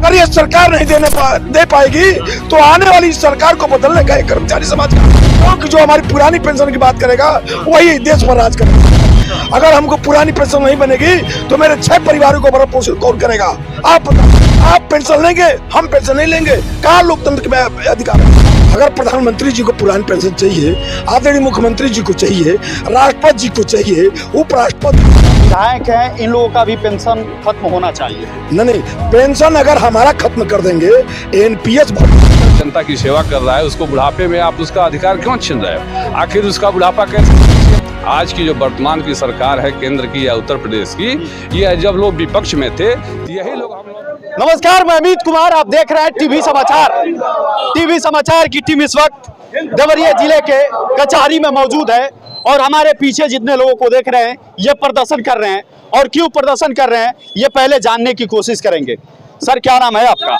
अगर ये सरकार नहीं दे पाएगी तो आने वाली सरकार को बदलने का एक कर्मचारी समाज का जो हमारी पुरानी पेंशन की बात करेगा वही देश पर राज करेगा। अगर हमको पुरानी पेंशन नहीं बनेगी तो मेरे 6 परिवारों को भरण पोषण कौन करेगा? आप पेंशन लेंगे, हम पेंशन नहीं लेंगे। कहाँ लोकतंत्र के अधिकार है? अगर प्रधानमंत्री जी को पुरानी पेंशन चाहिए, आदरणीय मुख्यमंत्री जी को चाहिए, राष्ट्रपति जी को चाहिए, उपराष्ट्रपति विधायक हैं, इन लोगों का भी पेंशन खत्म होना चाहिए। नहीं, पेंशन अगर हमारा खत्म कर देंगे, एनपीएस जनता की सेवा कर रहा है, उसको बुढ़ापे में आप उसका अधिकार क्यों छीन रहे हो? आखिर उसका बुढ़ापा कैसे? आज की जो वर्तमान की सरकार है, केंद्र की या उत्तर प्रदेश की, ये जब लोग विपक्ष में थे यही लोग हम लोग। नमस्कार, मैं अमित कुमार, आप देख रहे हैं टीवी समाचार। टीवी समाचार की टीम इस वक्त देवरिया जिले के कचहरी में मौजूद है और हमारे पीछे जितने लोगों को देख रहे हैं ये प्रदर्शन कर रहे हैं। और क्यों प्रदर्शन कर रहे हैं ये पहले जानने की कोशिश करेंगे। सर, क्या नाम है आपका?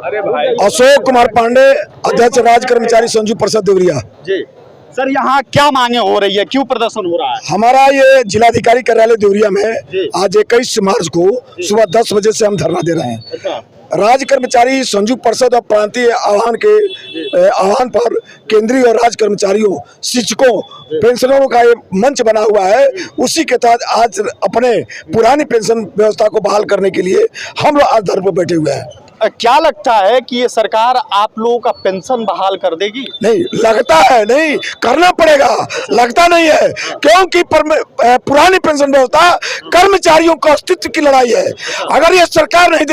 अरे भाई, अशोक कुमार पांडे, अध्यक्ष राज्य कर्मचारी संघ परिषद देवरिया जी। सर, यहाँ क्या मांगे हो रही है, क्यों प्रदर्शन हो रहा है? हमारा ये जिलाधिकारी कार्यालय देवरिया में आज 21 मार्च को सुबह 10 बजे से हम धरना दे रहे हैं। अच्छा। राज्य कर्मचारी संघ परिषद और प्रांतीय आह्वान पर केंद्रीय और राज्य कर्मचारियों, शिक्षकों, पेंशनरों का ये मंच बना हुआ है। उसी के तहत आज अपने पुरानी पेंशन व्यवस्था को बहाल करने के लिए हम लोग आज धरने पर बैठे हुए हैं। क्या लगता है कि ये सरकार आप लोगों का पेंशन बहाल कर देगी? नहीं लगता है, नहीं करना पड़ेगा। लगता नहीं है क्योंकि पुरानी पेंशन व्यवस्था कर्मचारियों के अस्तित्व की लड़ाई है। अगर ये सरकार नहीं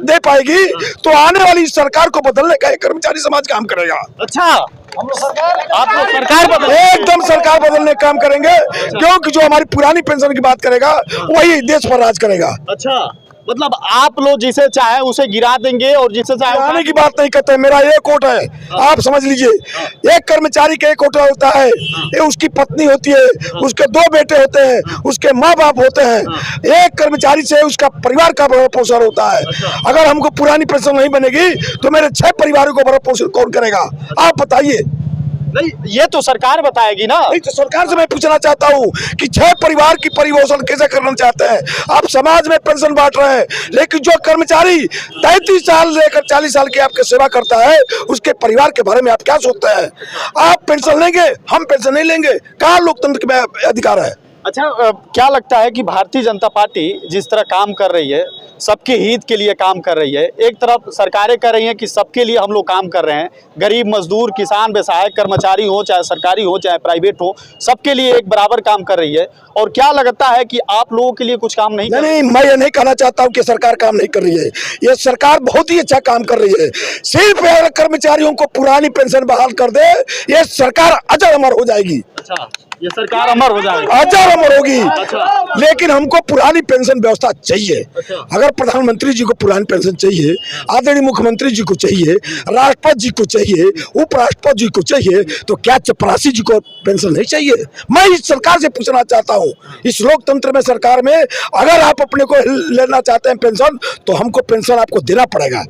दे पाएगी तो आने वाली सरकार को बदलने का एक कर्मचारी समाज काम करेगा। अच्छा, आप लोग सरकार बदल एकदम सरकार बदलने का काम करेंगे क्योंकि जो हमारी पुरानी पेंशन की बात करेगा वही देश पर राज करेगा। अच्छा, मतलब आप लोग जिसे चाहे उसे गिरा देंगे और जिसे चाहे गिराने की बात नहीं करते। मेरा एक वोट है, आप समझ लीजिए। एक कर्मचारी का एक वोट होता है, ये उसकी पत्नी होती है, उसके 2 बेटे होते हैं, उसके माँ बाप होते हैं। एक कर्मचारी से उसका परिवार का भरण पोषण होता है। अगर हमको पुरानी पेंशन नहीं बनेगी तो मेरे 6 परिवारों को भरण पोषण कौन करेगा? आप बताइए। नहीं, ये तो सरकार बताएगी ना। नहीं तो सरकार से मैं पूछना चाहता हूँ कि 6 परिवार की परिपोषण कैसे करना चाहते हैं? आप समाज में पेंशन बांट रहे हैं, लेकिन जो कर्मचारी 33 साल लेकर 40 साल की आपकी सेवा करता है उसके परिवार के बारे में आप क्या सोचते हैं? आप पेंशन लेंगे, हम पेंशन नहीं लेंगे। कहाँ लोकतंत्र के अधिकार है? अच्छा, क्या लगता है कि भारतीय जनता पार्टी जिस तरह काम कर रही है, सबके हित के लिए काम कर रही है। एक तरफ सरकारें कर रही हैं कि सबके लिए हम लोग काम कर रहे हैं, गरीब मजदूर, किसान, व्यवसाय, कर्मचारी हो चाहे सरकारी हो चाहे प्राइवेट हो, सबके लिए एक बराबर काम कर रही है। और क्या लगता है कि आप लोगों के लिए कुछ काम नहीं कर रही है? नहीं, मैं ये नहीं कहना चाहता हूँ कि सरकार काम नहीं कर रही है। ये सरकार बहुत ही अच्छा काम कर रही है। सिर्फ कर्मचारियों को पुरानी पेंशन बहाल कर दे, ये सरकार अजर अमर हो जाएगी। अच्छा, ये सरकार अमर हो जाएगी, अजर अमर होगी। अच्छा। लेकिन हमको पुरानी पेंशन व्यवस्था चाहिए। अच्छा। अगर प्रधानमंत्री जी को पुरानी पेंशन चाहिए, आदरणीय मुख्यमंत्री जी को चाहिए, राष्ट्रपति जी को चाहिए, उपराष्ट्रपति जी को चाहिए, तो क्या चपरासी जी को पेंशन नहीं चाहिए? मैं इस सरकार से पूछना चाहता हूँ, इस लोकतंत्र में, सरकार में, अगर आप अपने को लेना चाहते हैं पेंशन तो हमको पेंशन आपको देना पड़ेगा।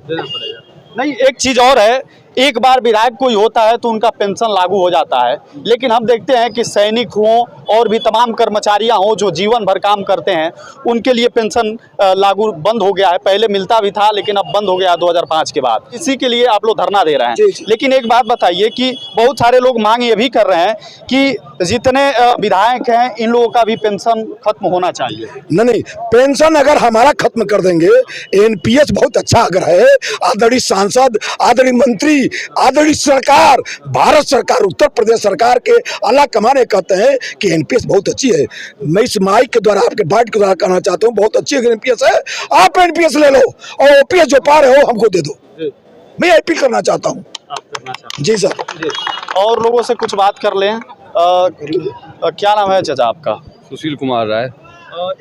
नहीं, एक चीज और है, एक बार विधायक कोई होता है तो उनका पेंशन लागू हो जाता है, लेकिन हम देखते हैं कि सैनिक हों और भी तमाम कर्मचारियां हों जो जीवन भर काम करते हैं, उनके लिए पेंशन लागू बंद हो गया है। पहले मिलता भी था लेकिन अब बंद हो गया 2005 के बाद। इसी के लिए आप लोग धरना दे रहे हैं। लेकिन एक बात बताइए कि बहुत सारे लोग मांग ये भी कर रहे हैं कि जितने विधायक हैं इन लोगों का भी पेंशन खत्म होना चाहिए। नहीं, पेंशन अगर हमारा खत्म कर देंगे, एनपीएस बहुत अच्छा अगर है, आदरणीय सांसद, आदरणीय मंत्री, आदरणीय सरकार, भारत सरकार, उत्तर प्रदेश सरकार के आला कमाने कहते हैं कि एनपीएस बहुत अच्छी है। मैं इस माइक के द्वारा, आपके बाइट के द्वारा कहना चाहता हूँ, बहुत अच्छी एनपीएस है। आप एनपीएस ले लो और ओपीएस जो पा रहे हो हमको दे दो। मैं अपील करना चाहता हूँ। जी सर। और लोगों से कुछ बात कर लें। क्या नाम है चाचा आपका? सुशील कुमार राय।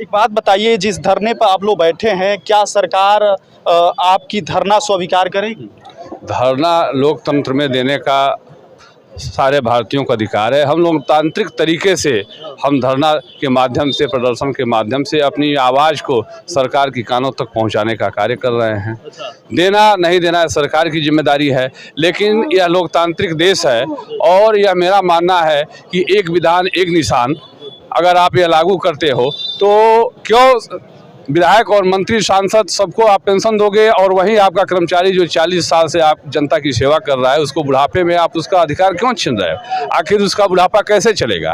एक बात बताइए, जिस धरने पर आप लोग बैठे हैं, क्या सरकार आपकी धरना स्वीकार करेगी? धरना लोकतंत्र में देने का सारे भारतीयों का अधिकार है। हम लोकतांत्रिक तरीके से हम धरना के माध्यम से, प्रदर्शन के माध्यम से अपनी आवाज़ को सरकार की कानों तक पहुंचाने का कार्य कर रहे हैं। देना नहीं देना सरकार की जिम्मेदारी है, लेकिन यह लोकतांत्रिक देश है और यह मेरा मानना है कि एक विधान एक निशान अगर आप यह लागू करते हो तो क्यों विधायक और मंत्री सांसद सबको आप पेंशन दोगे और वहीं आपका कर्मचारी जो 40 साल से आप जनता की सेवा कर रहा है उसको बुढ़ापे में आप उसका अधिकार क्यों छीन रहे हो? आखिर उसका बुढ़ापा कैसे चलेगा?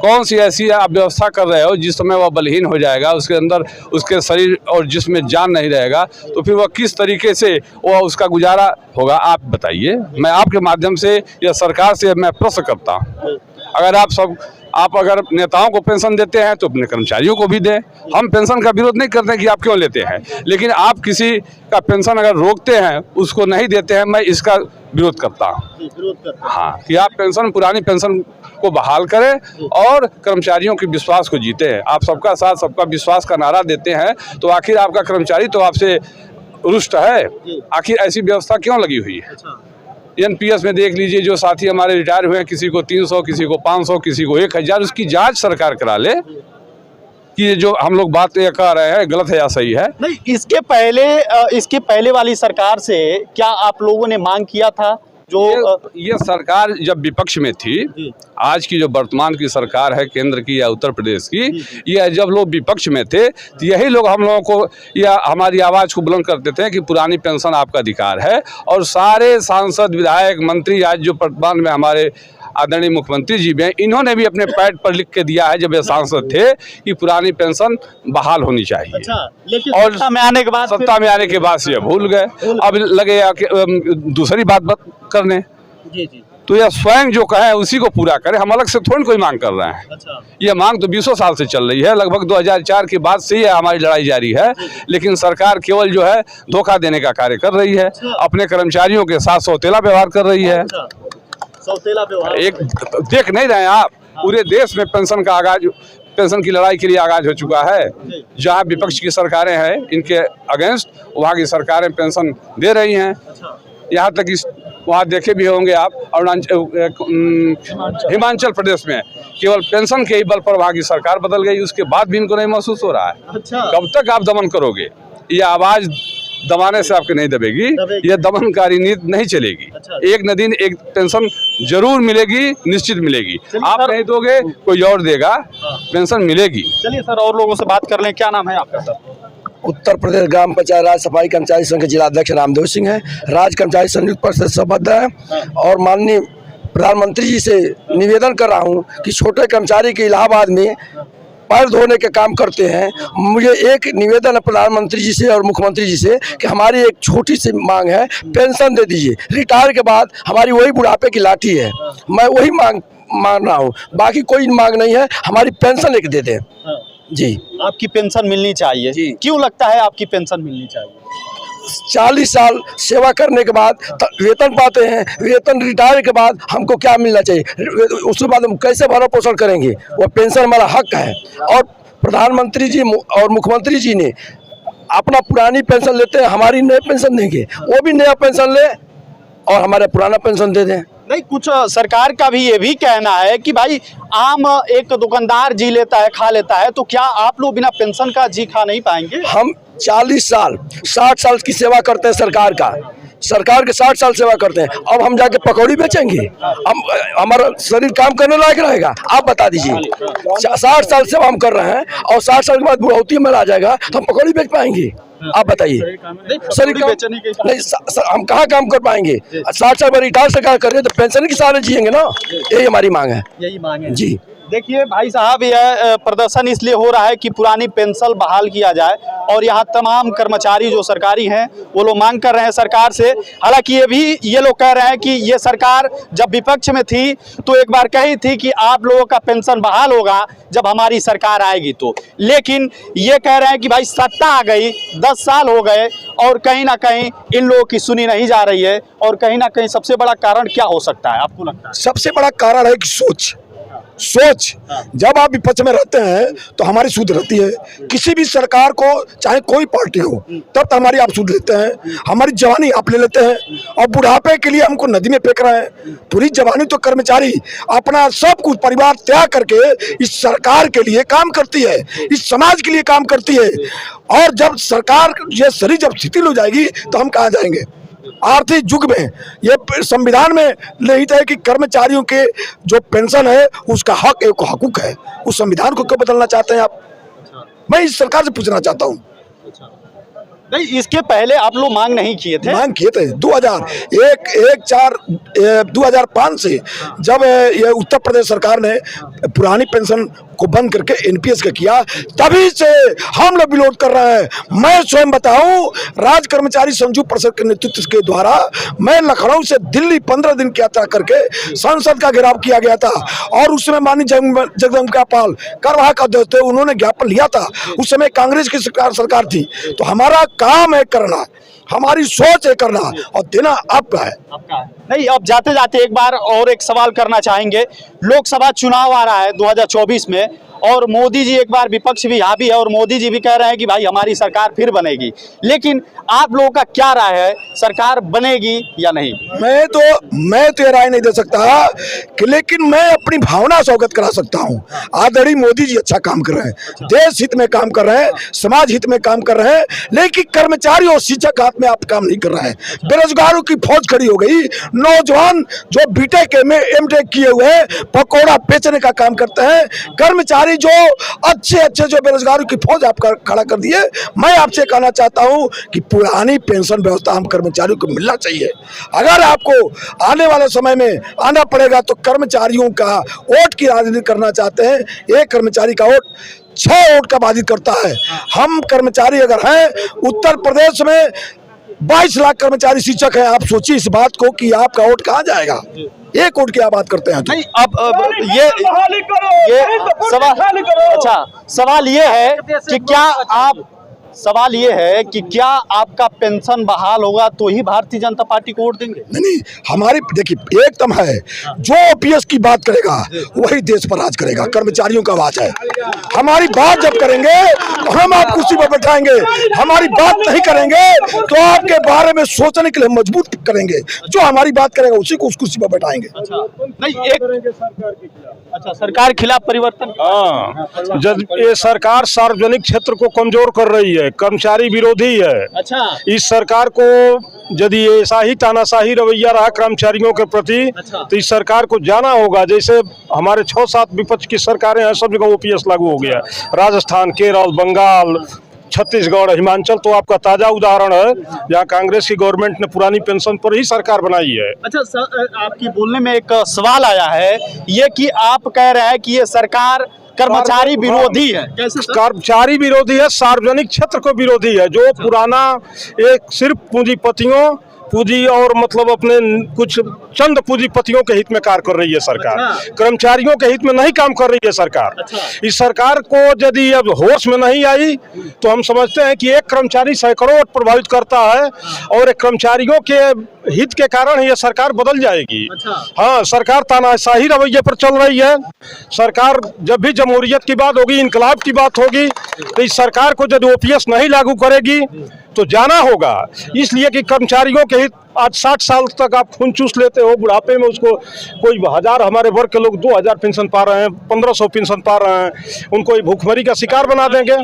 कौन सी ऐसी आप व्यवस्था कर रहे हो जिस समय वह बलहीन हो जाएगा, उसके अंदर उसके शरीर और जिस्म में जान नहीं रहेगा, तो फिर वह किस तरीके से वह उसका गुजारा होगा? आप बताइए। मैं आपके माध्यम से या सरकार से मैं प्रश्न करता हूँ, आप अगर नेताओं को पेंशन देते हैं तो अपने कर्मचारियों को भी दें। हम पेंशन का विरोध नहीं करते हैं कि आप क्यों लेते हैं, लेकिन आप किसी का पेंशन अगर रोकते हैं, उसको नहीं देते हैं, मैं इसका विरोध करता हूँ। हाँ, कि आप पेंशन, पुरानी पेंशन को बहाल करें और कर्मचारियों के विश्वास को जीते हैं। आप सबका साथ सबका विश्वास का नारा देते हैं तो आखिर आपका कर्मचारी तो आपसे रुष्ट है। आखिर ऐसी व्यवस्था क्यों लगी हुई है? एनपीएस में देख लीजिए, जो साथी हमारे रिटायर हुए हैं, किसी को 300, किसी को 500, किसी को 1000, उसकी जांच सरकार करा ले कि ये जो हम लोग बात ये कह रहे हैं गलत है या सही है। नहीं, इसके पहले वाली सरकार से क्या आप लोगों ने मांग किया था? जो ये सरकार जब विपक्ष में थी, आज की जो वर्तमान की सरकार है केंद्र की या उत्तर प्रदेश की, ये जब लोग विपक्ष में थे तो यही लोग हम लोगों को या हमारी आवाज़ को बुलंद करते थे कि पुरानी पेंशन आपका अधिकार है। और सारे सांसद, विधायक, मंत्री, आज जो वर्तमान में हमारे आदरणीय मुख्यमंत्री जी भी हैं, इन्होंने भी अपने पैड पर लिख के दिया है जब ये सांसद थे कि पुरानी पेंशन बहाल होनी चाहिए। अच्छा, लेकिन और सत्ता में आने के बाद से भूल गए। अब लगे दूसरी बात करने। जी। तो यह स्वयं जो कहे उसी को पूरा करें, हम अलग से थोड़ी कोई मांग कर रहे हैं। अच्छा। ये मांग तो 20 साल से चल रही है, लगभग 2004 के बाद से ही हमारी लड़ाई जारी है, लेकिन सरकार केवल जो है धोखा देने का कार्य कर रही है। अपने कर्मचारियों के साथ सौतेला व्यवहार कर रही है। एक देख नहीं रहे हैं आप, पूरे देश में पेंशन की लड़ाई के लिए आगाज हो चुका है। जहां विपक्ष की सरकारें हैं इनके अगेंस्ट, वहां की सरकारें पेंशन दे रही हैं। यहाँ तक इस वहाँ देखे भी होंगे आप, हिमाचल प्रदेश में केवल पेंशन के ही बल पर वहाँ की सरकार बदल गई, उसके बाद भी इनको नहीं महसूस हो रहा है। कब तक आप दमन करोगे? ये आवाज़ दबाने से आपके नहीं दबेगी, ये दमनकारी नीति नहीं चलेगी। एक न दिन एक पेंशन जरूर मिलेगी, निश्चित मिलेगी। आप नहीं दोगे कोई और देगा, पेंशन मिलेगी। चलिए सर, और लोगों से बात कर लें। क्या नाम है आपका सर? उत्तर प्रदेश ग्राम पंचायत राज सफाई कर्मचारी संघ के जिलाध्यक्ष रामदेव सिंह है। राज्य कर्मचारी संयुक्त परिषद से संबद्ध है और माननीय प्रधानमंत्री जी से निवेदन कर रहा हूं कि छोटे कर्मचारी के इलाहाबाद में पैर धोने के काम करते हैं। मुझे एक निवेदन है प्रधानमंत्री जी से और मुख्यमंत्री जी से कि हमारी एक छोटी सी मांग है, पेंशन दे दीजिए। रिटायर के बाद हमारी वही बुढ़ापे की लाठी है, मैं वही मांग रहा हूँ, बाकी कोई मांग नहीं है। हमारी पेंशन एक दे दें जी। आपकी पेंशन मिलनी चाहिए जी। क्यों लगता है आपकी पेंशन मिलनी चाहिए? 40 साल सेवा करने के बाद वेतन पाते हैं, वेतन रिटायर के बाद हमको क्या मिलना चाहिए? उसके बाद हम कैसे भरण पोषण करेंगे? वो पेंशन हमारा हक है। और प्रधानमंत्री जी और मुख्यमंत्री जी ने अपना पुरानी पेंशन लेते हैं, हमारी नई पेंशन देंगे, वो भी नया पेंशन ले और हमारा पुराना पेंशन दे दें। नहीं, कुछ सरकार का भी ये भी कहना है कि भाई आम एक दुकानदार जी लेता है, खा लेता है, तो क्या आप लोग बिना पेंशन का जी खा नहीं पाएंगे? हम 40 साल 60 साल की सेवा करते हैं सरकार के 60 साल सेवा करते हैं। अब हम जाके पकौड़ी बेचेंगे? हम हमारा शरीर काम करने लायक रहेगा? आप बता दीजिए। 60 साल सेवा हम कर रहे हैं और 60 साल के बाद बुढ़ौती में आ जाएगा तो हम पकौड़ी बेच पाएंगे? आप बताइए। शरीर नहीं, हम कहाँ काम कर पाएंगे? 60 साल में रिटायर सरकार कर रही है तो पेंशन के सारे जिएंगे ना। यही हमारी मांग है। यही मांग है जी। देखिए भाई साहब, यह प्रदर्शन इसलिए हो रहा है कि पुरानी पेंशन बहाल किया जाए और यहाँ तमाम कर्मचारी जो सरकारी हैं वो लोग मांग कर रहे हैं सरकार से। हालांकि ये लोग कह रहे हैं कि ये सरकार जब विपक्ष में थी तो एक बार कही थी कि आप लोगों का पेंशन बहाल होगा जब हमारी सरकार आएगी तो, लेकिन ये कह रहे हैं कि भाई सत्ता आ गई, 10 साल हो गए और कहीं ना कहीं इन लोगों की सुनी नहीं जा रही है। और कहीं ना कहीं सबसे बड़ा कारण क्या हो सकता है आपको लगता है? सबसे बड़ा कारण है कि सोच। जब आप विपक्ष में रहते हैं तो हमारी सुध रहती है। किसी भी सरकार को, चाहे कोई पार्टी हो, तब तो हमारी आप सुध लेते हैं, हमारी जवानी आप ले लेते हैं और बुढ़ापे के लिए हमको नदी में फेंक रहे हैं। पूरी जवानी तो कर्मचारी अपना सब कुछ परिवार त्याग करके इस सरकार के लिए काम करती है, इस समाज के लिए काम करती है। और जब सरकार ये शरीर जब शिथिल हो जाएगी तो हम कहाँ जाएंगे? आर्थिक युग में ये संविधान में निहित है कि कर्मचारियों के जो पेंशन है उसका हक एक हकूक है। उस संविधान को क्यों बदलना चाहते हैं आप? मैं इस सरकार से पूछना चाहता हूँ। नहीं, इसके पहले आप लोग मांग नहीं किए थे? मांग किए थे 2005 से, जब ये उत्तर प्रदेश सरकार ने पुरानी पेंशन को बंद करके एनपीएस का किया, तभी से हम लोग विरोध कर रहे हैं। मैं स्वयं बताऊं, राज्य कर्मचारी संघ परिषद के नेतृत्व के द्वारा मैं लखनऊ से दिल्ली 15 दिन की यात्रा करके संसद का घेराव किया गया था, और उस समय माननीय जगदम्बिका पाल कार्यवाहक अध्यक्ष थे, उन्होंने ज्ञापन लिया था। उस समय कांग्रेस की सरकार थी। तो हमारा काम है करना, हमारी सोच है करना, और देना आपका है। नहीं, अब जाते जाते एक बार और एक सवाल करना चाहेंगे। लोकसभा चुनाव आ रहा है 2024 में, और मोदी जी एक बार विपक्ष भी यहाँ भी है, और मोदी जी भी कह रहे हैं कि भाई हमारी सरकार फिर बनेगी। लेकिन आप लोगों का क्या राय है, सरकार बनेगी या नहीं? मैं तो ये राय नहीं दे सकता कि, लेकिन मैं अपनी भावना से अवगत करा सकता हूँ। आदरणीय मोदी जी अच्छा काम कर रहे हैं, देश हित में काम कर रहे हैं, समाज हित में काम कर रहे हैं, लेकिन कर्मचारी और शिक्षक हाथ में आप काम नहीं कर रहे हैं। बेरोजगारों की फौज खड़ी हो गई। नौजवान जो बीटेक में एमटेक किए हुए पकौड़ा बेचने का काम करते हैं, कर्मचारी जो अच्छे जो बेरोजगारों की फौज आप खड़ा कर दिए। मैं आपसे कहना चाहता हूं कि पुरानी पेंशन व्यवस्था हम कर्मचारियों को मिलना चाहिए। अगर आपको आने वाले समय में आना पड़ेगा तो कर्मचारियों का वोट की राजनीति करना चाहते हैं, एक कर्मचारी का वोट 6 वोट का बाधित करता है। हम कर्मचारी अगर हैं, उत्तर प्रदेश में 22 लाख कर्मचारी शिक्षक हैं। आप सोचिए इस बात को कि आपका वोट कहाँ जाएगा। एक वोट की आप बात करते हैं तो। नहीं, अब ये सवाल, अच्छा सवाल ये है कि क्या आपका पेंशन बहाल होगा तो ही भारतीय जनता पार्टी को वोट देंगे? नहीं, हमारी देखिए एकदम है, जो ओपीएस की बात करेगा वही देश पर राज करेगा। कर्मचारियों का आवाज है। हमारी बात जब करेंगे तो हम आपको कुर्सी पर बैठाएंगे, हमारी बात नहीं करेंगे तो आपके बारे में सोचने के लिए मजबूत करेंगे। जो हमारी बात करेगा उसी को उस कुर्सी पर बैठाएंगे। अच्छा, सरकार खिलाफ परिवर्तन। हाँ, जब ये सरकार सार्वजनिक क्षेत्र को कमजोर कर रही है, कर्मचारी विरोधी है। अच्छा, इस सरकार को यदि ऐसा ही तानाशाही रवैया रहा कर्मचारियों के प्रति, तो इस सरकार को जाना होगा। जैसे हमारे 6-7 विपक्ष की सरकारें हैं, सब जगह ओपीएस लागू हो गया। राजस्थान, केरल, बंगाल, छत्तीसगढ़, हिमाचल तो आपका ताजा उदाहरण है, जहाँ कांग्रेस की गवर्नमेंट ने पुरानी पेंशन पर ही सरकार बनाई है। अच्छा, आपकी बोलने में एक सवाल आया है, ये कि आप कह रहे हैं कि ये सरकार कर्मचारी विरोधी है। कैसे? कर्मचारी विरोधी है, सार्वजनिक क्षेत्र को विरोधी है। जो पुराना एक सिर्फ पूंजी और मतलब अपने कुछ चंद पूंजीपतियों के हित में कार्य कर रही है सरकार। कर्मचारियों के हित में नहीं काम कर रही है सरकार। इस सरकार को यदि अब होश में नहीं आई तो हम समझते हैं कि एक कर्मचारी सैकड़ों वोट प्रभावित करता है, और कर्मचारियों के हित के कारण यह सरकार बदल जाएगी। हाँ, सरकार तानाशाही रवैये पर चल रही है। सरकार जब भी जमहूरियत की बात होगी, इनकलाब की बात होगी, तो इस सरकार को यदि ओपीएस नहीं लागू करेगी तो जाना होगा। इसलिए कि कर्मचारियों के हित, आज 60 साल तक आप खून चूस लेते हो, बुढ़ापे में उसको कोई 1000, हमारे वर्ग के लोग 2000 पेंशन पा रहे हैं, 1500 पेंशन पा रहे हैं, उनको भूखमरी का शिकार बना देंगे।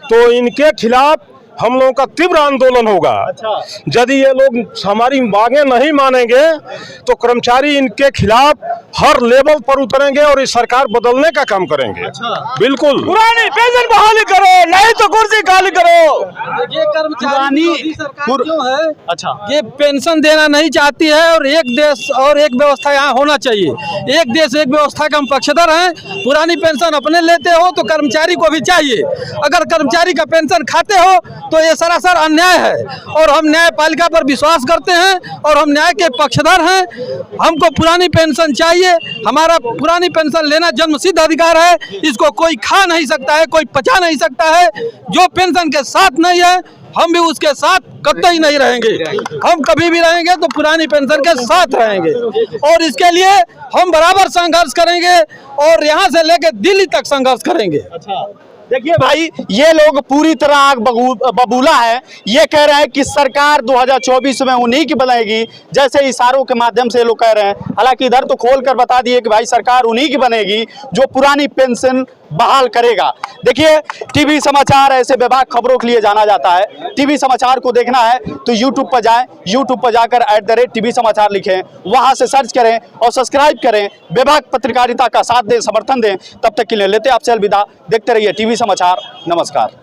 तो इनके खिलाफ हम लोगों का तीव्र आंदोलन होगा। यदि ये लोग हमारी मांगे नहीं मानेंगे तो कर्मचारी इनके खिलाफ हर लेवल पर उतरेंगे और इस सरकार बदलने का काम करेंगे। बिल्कुल, पुरानी पेंशन बहाली करो, नहीं तो कुर्सी खाली करो। ये कर्मचारी सरकार क्यों है? अच्छा, ये पेंशन देना नहीं चाहती है, और एक देश और एक व्यवस्था यहाँ होना चाहिए। एक देश एक व्यवस्था का हम पक्षधर हैं। पुरानी पेंशन अपने लेते हो तो कर्मचारी को भी चाहिए। अगर कर्मचारी का पेंशन खाते हो तो ये सरासर अन्याय है, और हम न्यायपालिका पर विश्वास करते हैं और हम न्याय के पक्षधर हैं। हमको पुरानी पेंशन चाहिए। हमारा पुरानी पेंशन लेना जन्मसिद्ध अधिकार है, इसको कोई खा नहीं सकता है, कोई पचा नहीं सकता है। जो पेंशन के साथ नहीं है, हम भी उसके साथ कतई नहीं रहेंगे। हम कभी भी रहेंगे तो पुरानी पेंशन के साथ रहेंगे, और इसके लिए हम बराबर संघर्ष करेंगे, और यहाँ से लेकर दिल्ली तक संघर्ष करेंगे। देखिए भाई, ये लोग पूरी तरह आग बबूला है। ये कह रहे हैं कि सरकार 2024 में उन्हीं की बनेगी, जैसे इशारों के माध्यम से लोग कह रहे हैं। हालांकि इधर तो खोल कर बता दिए कि भाई सरकार उन्हीं की बनेगी जो पुरानी पेंशन बहाल करेगा। देखिए, टीवी समाचार ऐसे बेबाक खबरों के लिए जाना जाता है। टीवी समाचार को देखना है तो यूट्यूब पर जाएं, यूट्यूब पर जाकर @TV समाचार लिखें, वहां से सर्च करें और सब्सक्राइब करें। बेबाक पत्रकारिता का साथ दें, समर्थन दें। तब तक के लिए लेते आपसे अलविदा। देखते रहिए टीवी समाचार। नमस्कार।